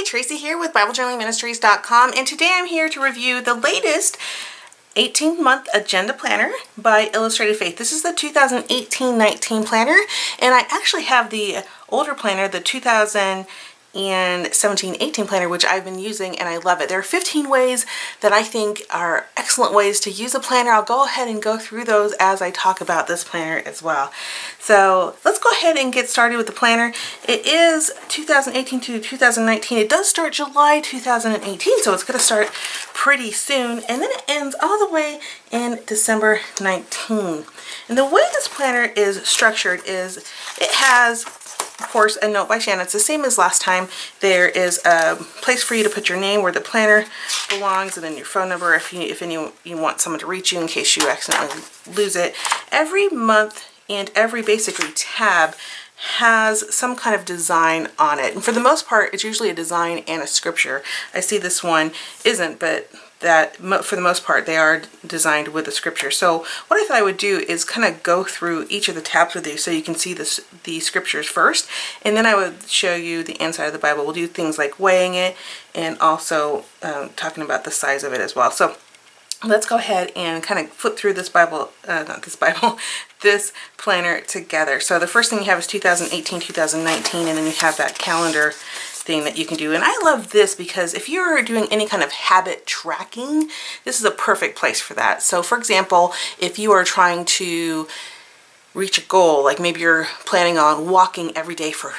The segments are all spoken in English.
Tracy here with BibleJournalingMinistries.com, and today I'm here to review the latest 18-month agenda planner by Illustrated Faith. This is the 2018-19 planner, and I actually have the older planner, the 2017-18 planner, which I've been using and I love it. There are 15 ways that I think are excellent ways to use a planner. I'll go ahead and go through those as I talk about this planner as well. So let's go ahead and get started with the planner. It is 2018 to 2019. It does start July 2018, so it's going to start pretty soon, and then it ends all the way in December 19. And the way this planner is structured is it has, of course, a note by Shannon. It's the same as last time. There is a place for you to put your name where the planner belongs, and then your phone number if you want someone to reach you in case you accidentally lose it. Every month and every basically tab has some kind of design on it, and for the most part it's usually a design and a scripture. I see this one isn't, but that for the most part they are designed with a scripture. So what I thought I would do is kind of go through each of the tabs with you so you can see the scriptures first, and then I would show you the inside of the Bible. We'll do things like weighing it and also talking about the size of it as well. So let's go ahead and kind of flip through this this planner together. So the first thing you have is 2018, 2019, and then you have that calendar thing that you can do. And I love this because if you're doing any kind of habit tracking, this is a perfect place for that. So for example, if you are trying to reach a goal, like maybe you're planning on walking every day for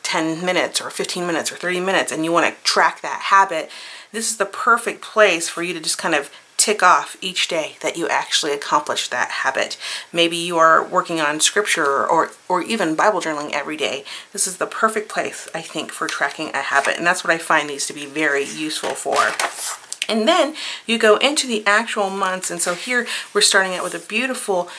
10 minutes or 15 minutes or 30 minutes, and you want to track that habit, this is the perfect place for you to just kind of tick off each day that you actually accomplished that habit. Maybe you are working on scripture or even Bible journaling every day. This is the perfect place, I think, for tracking a habit, and that's what I find these to be very useful for. And then you go into the actual months, and so here we're starting out with a beautiful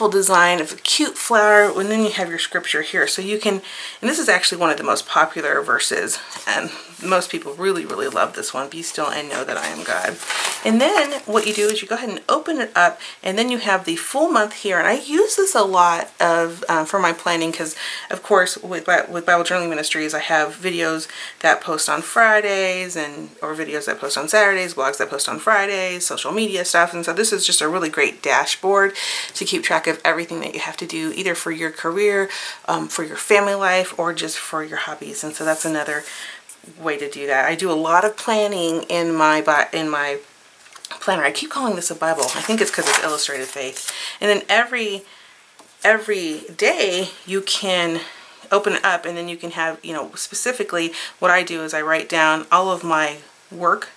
design of a cute flower, and then you have your scripture here. So you can, and this is actually one of the most popular verses, and most people really love this one. Be still and know that I am God. And then what you do is you go ahead and open it up, and then you have the full month here. And I use this a lot for my planning because, of course, with Bible Journaling Ministries, I have videos that post on Fridays or videos that post on Saturdays, blogs that post on Fridays, social media stuff. And so this is just a really great dashboard to keep track of everything that you have to do, either for your career, for your family life, or just for your hobbies. And so that's another way to do that. I do a lot of planning in my planner. I keep calling this a Bible. I think it's because it's Illustrated Faith. And then every day you can open it up, and then you can have, specifically what I do is I write down all of my work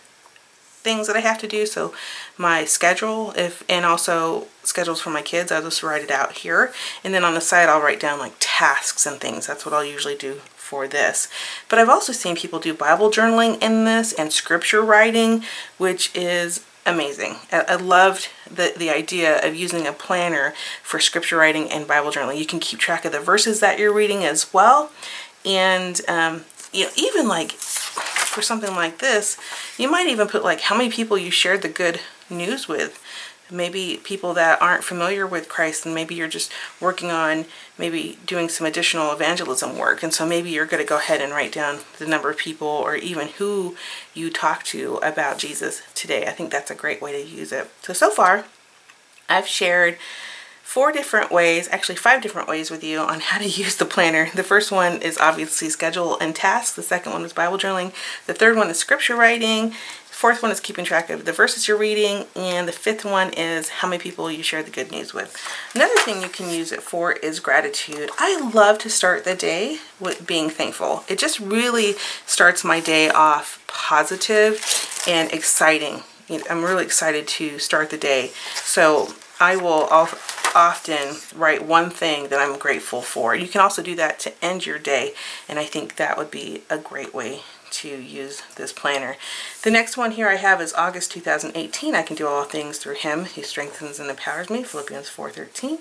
things that I have to do, so my schedule, and also schedules for my kids. I'll just write it out here, and then on the side I'll write down like tasks and things. That's what I'll usually do for this. But I've also seen people do Bible journaling in this and scripture writing, which is amazing. I loved the idea of using a planner for scripture writing and Bible journaling. You can keep track of the verses that you're reading as well, and even like for something like this, you might even put like how many people you shared the good news with. Maybe people that aren't familiar with Christ, and maybe you're just working on maybe doing some additional evangelism work, and so maybe you're going to go ahead and write down the number of people or even who you talked to about Jesus today. I think that's a great way to use it. So far I've shared 4 different ways, actually 5 different ways with you on how to use the planner. The first one is obviously schedule and tasks. The second one was Bible journaling. The third one is scripture writing. The fourth one is keeping track of the verses you're reading. And the fifth one is how many people you share the good news with. Another thing you can use it for is gratitude. I love to start the day with being thankful. It just really starts my day off positive and exciting. I'm really excited to start the day. So I will often write one thing that I'm grateful for. You can also do that to end your day, and I think that would be a great way to use this planner. The next one here I have is August 2018. I can do all things through Him who strengthens and empowers me, Philippians 4:13.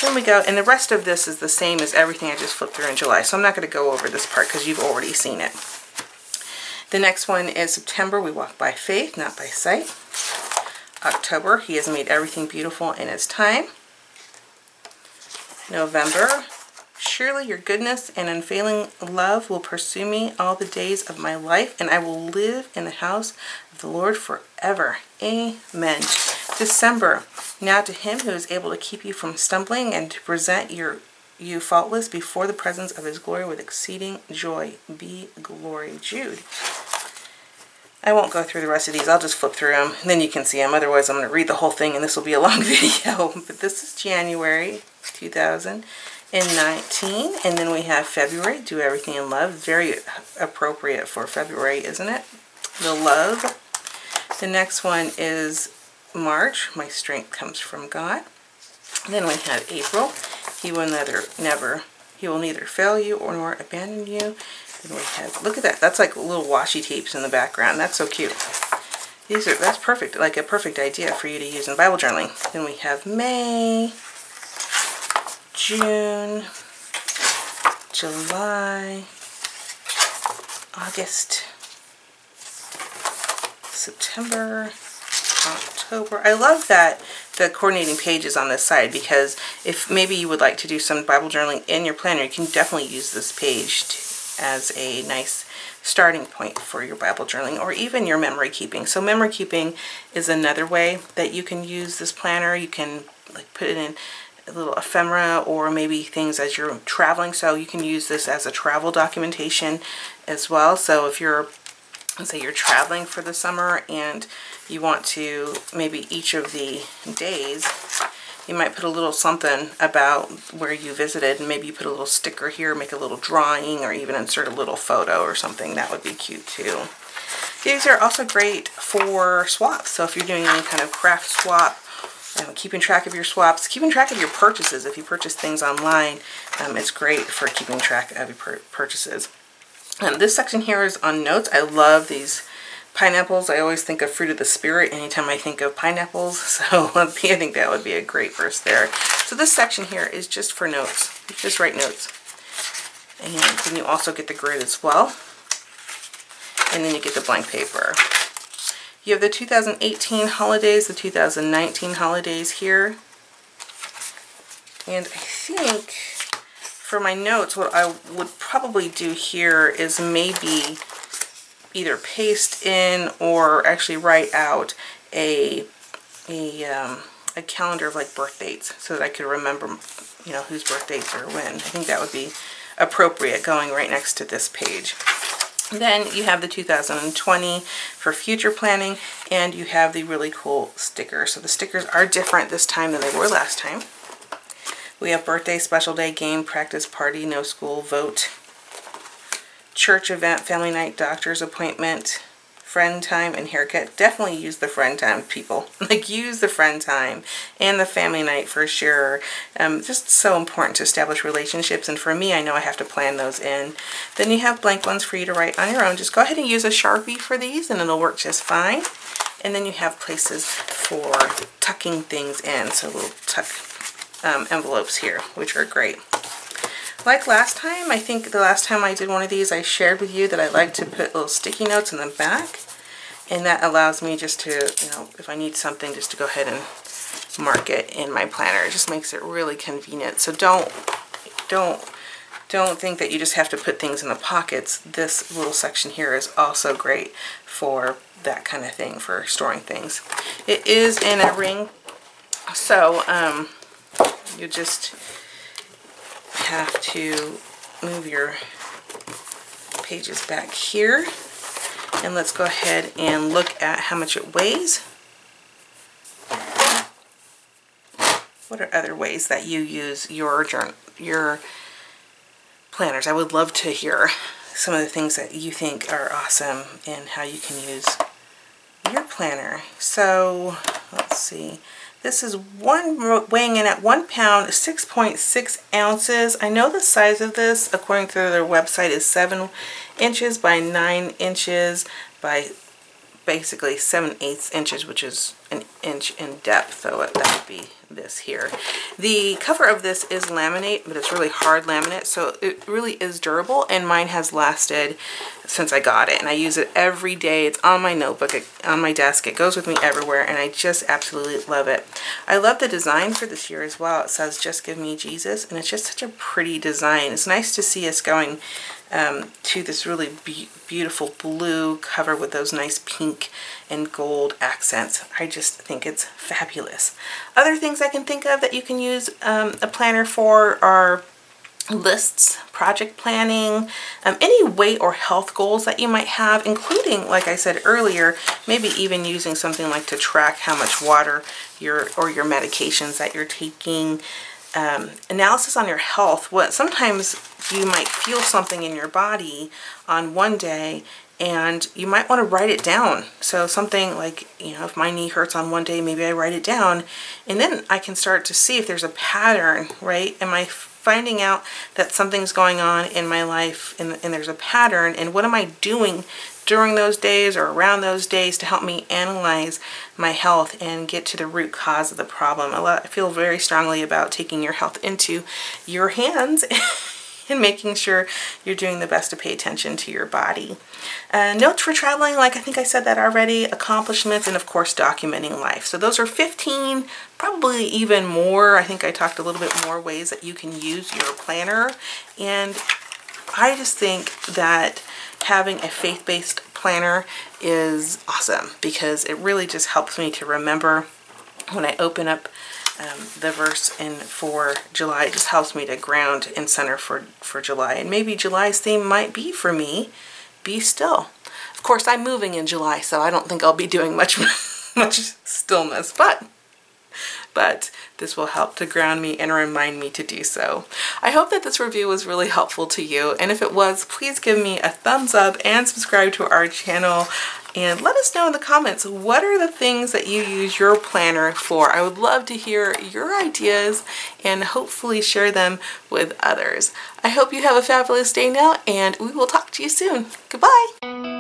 Then we go, and the rest of this is the same as everything I just flipped through in July, so I'm not going to go over this part because you've already seen it. The next one is September. We walk by faith, not by sight. October, He has made everything beautiful in His time. November, Surely your goodness and unfailing love will pursue me all the days of my life, and I will live in the house of the Lord forever. Amen. December. Now to him who is able to keep you from stumbling and to present you faultless before the presence of his glory with exceeding joy, be glory. Jude. I won't go through the rest of these. I'll just flip through them, and then you can see them. Otherwise, I'm going to read the whole thing, and this will be a long video. But this is January 2019, and then we have February, Do Everything in Love. Very appropriate for February, isn't it? The Love. The next one is March, My Strength Comes from God. Then we have April, He will neither fail you or nor abandon you. Then we have, look at that, that's like little washi tapes in the background. That's so cute. That's perfect, like a perfect idea for you to use in Bible journaling. Then we have May, June, July, August, September, October. I love that the coordinating pages on this side, because if maybe you would like to do some Bible journaling in your planner, you can definitely use this page as a nice starting point for your Bible journaling or even your memory keeping. So memory keeping is another way that you can use this planner. You can like put it in a little ephemera or maybe things as you're traveling. So you can use this as a travel documentation as well. So if you're, let's say you're traveling for the summer and you want to, maybe each of the days, you might put a little something about where you visited, and maybe you put a little sticker here, make a little drawing, or even insert a little photo or something. That would be cute too. These are also great for swaps. So if you're doing any kind of craft swap, keeping track of your swaps, keeping track of your purchases. If you purchase things online, it's great for keeping track of your purchases. This section here is on notes. I love these pineapples. I always think of fruit of the spirit anytime I think of pineapples, so I think that would be a great verse there. So this section here is just for notes. You just write notes. And then you also get the grid as well. And then you get the blank paper. You have the 2018 holidays, the 2019 holidays here. And I think for my notes, what I would probably do here is maybe either paste in or actually write out a calendar of like birth dates so that I could remember, you know, whose birth dates are when. I think that would be appropriate going right next to this page. Then you have the 2020 for future planning, and you have the really cool stickers. So the stickers are different this time than they were last time. We have birthday, special day, game, practice, party, no school, vote, church event, family night, doctor's appointment, friend time, and haircut. Definitely use the friend time, people. Like, use the friend time and the family night for sure. Just so important to establish relationships, and for me, I know I have to plan those in. Then you have blank ones for you to write on your own. Just go ahead and use a Sharpie for these and it'll work just fine. And then you have places for tucking things in, so little tuck envelopes here, which are great. Like last time, I think the last time I did one of these, I shared with you that I like to put little sticky notes in the back, and that allows me just to, you know, if I need something, just to go ahead and mark it in my planner. It just makes it really convenient. So don't think that you just have to put things in the pockets. This little section here is also great for that kind of thing, for storing things. It is in a ring, so you just have to move your pages back here, and let's go ahead and look at how much it weighs. What are other ways that you use your planners? I would love to hear some of the things that you think are awesome and how you can use your planner. So let's see. This is weighing in at 1 pound, 6.6 ounces. I know the size of this, according to their website, is 7 inches by 9 inches by basically 7/8 inches, which is an inch in depth. So that would be this here. The cover of this is laminate, but it's really hard laminate, so it really is durable, and mine has lasted since I got it, and I use it every day. It's on my notebook, on my desk. It goes with me everywhere, and I just absolutely love it. I love the design for this year as well. It says, "Just give me Jesus," and it's just such a pretty design. It's nice to see us going to this really beautiful blue cover with those nice pink and gold accents. I just think it's fabulous. Other things I can think of that you can use a planner for are lists, project planning, any weight or health goals that you might have, including, like I said earlier, maybe even using something like to track how much water your medications that you're taking. Analysis on your health. Sometimes you might feel something in your body on one day, and you might want to write it down. So something like, you know, if my knee hurts on one day, maybe I write it down, and then I can start to see if there's a pattern, right? Am I finding out that something's going on in my life, and there's a pattern, and what am I doing during those days or around those days to help me analyze my health and get to the root cause of the problem. I feel very strongly about taking your health into your hands and making sure you're doing the best to pay attention to your body. Notes for traveling, like I think I said that already, accomplishments, and of course documenting life. So those are 15, probably even more. I think I talked a little bit more ways that you can use your planner, and I just think that having a faith-based planner is awesome because it really just helps me to remember when I open up the verse for July. It just helps me to ground and center for July. And maybe July's theme might be for me, be still. Of course, I'm moving in July, so I don't think I'll be doing much stillness, but this will help to ground me and remind me to do so. I hope that this review was really helpful to you, and if it was, please give me a thumbs up and subscribe to our channel, and let us know in the comments, what are the things that you use your planner for? I would love to hear your ideas and hopefully share them with others. I hope you have a fabulous day now, and we will talk to you soon. Goodbye!